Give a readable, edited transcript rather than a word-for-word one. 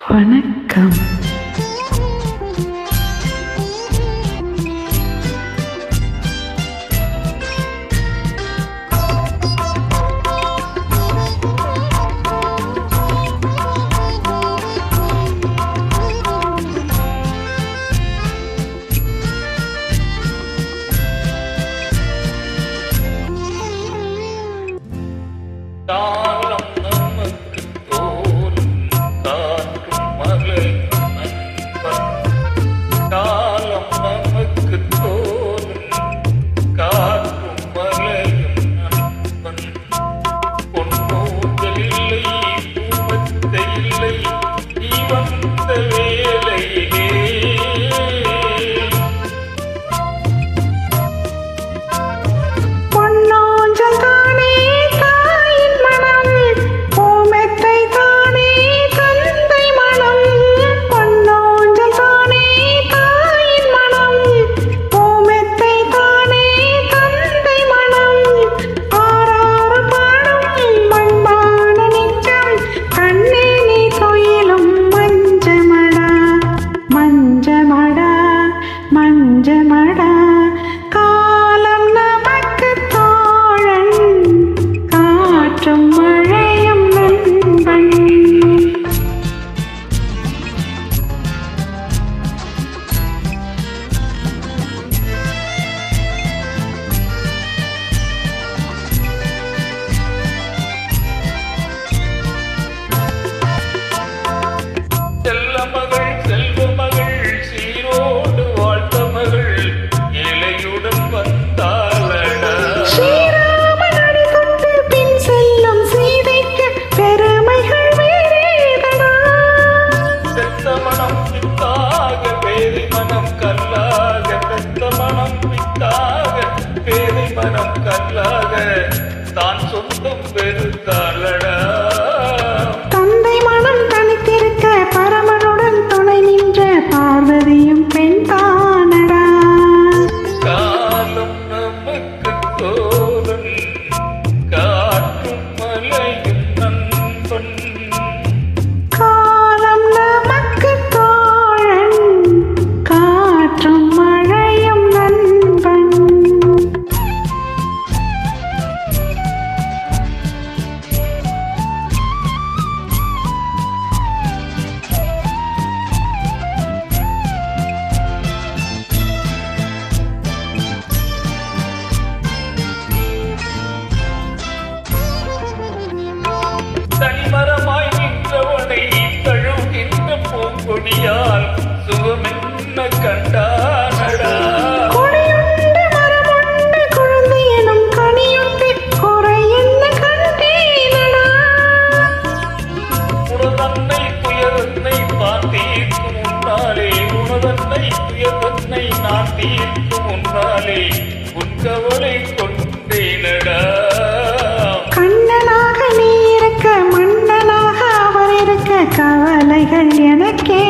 வணக்கம். காலம் நமக்கு தோலும் காற்றும் மலையும் நண்பன். காலம் நமக்கு தோலும் காற்றும் மலையும் நண்பன். பொன்னூஞ்சல் இல்லை பூமத்தை இல்லை நீ வந்த வேலையிலே. மஞ்சமடா காலம் நமக்கு தோழன் காற்றும் மழையும் நண்பன். செல்ல மகள் செல்வ மகள் சீரோடு வாழ்த்த மகள் இலையுடன் வந்தாளடா. ஸ்ரீராமனடி தொட்டு பின் செல்லும் சீதைக்கு பெருமைகள் வேறேதடா. பெத்த மனம் பித்தாக பேதை மனம் கல்லாக. பெத்த மனம் பித்தாக பேதை மனம் கல்லாக தான் சொந்தம் பெருத்தாளடா. தந்தை மனம் தனித்திருக்க பரமனுடன் துணை நின்ற பார்வதியும் பெண் தானடா. காலம் நமக்கு தோழன் காற்றும் மலையும் நண்பன். காலம் நமக்கு தோழன் காற்றும் மழையும் நண்பன். தனிமரமாய் நின்றவனை தழுகின்ற பூங்கொடியால் சுகமென்ன கண்டானடா. கொடியுண்டு மரமுண்டு குழந்தை எனும் கனியுண்டு குறை என்ன கண்டேனடா. உனதன்னை துயரன்னை தான் தீர்க்கும் முன்னாலே. உனதன்னை துயரன்னை நான் தீர்க்கும் முன்னாலே உன் கவலை கொண்டேனடா. கண்ணனாக நீ இருக்க மன்னனாக அவர் இருக்க கவலைகள் எனக்கே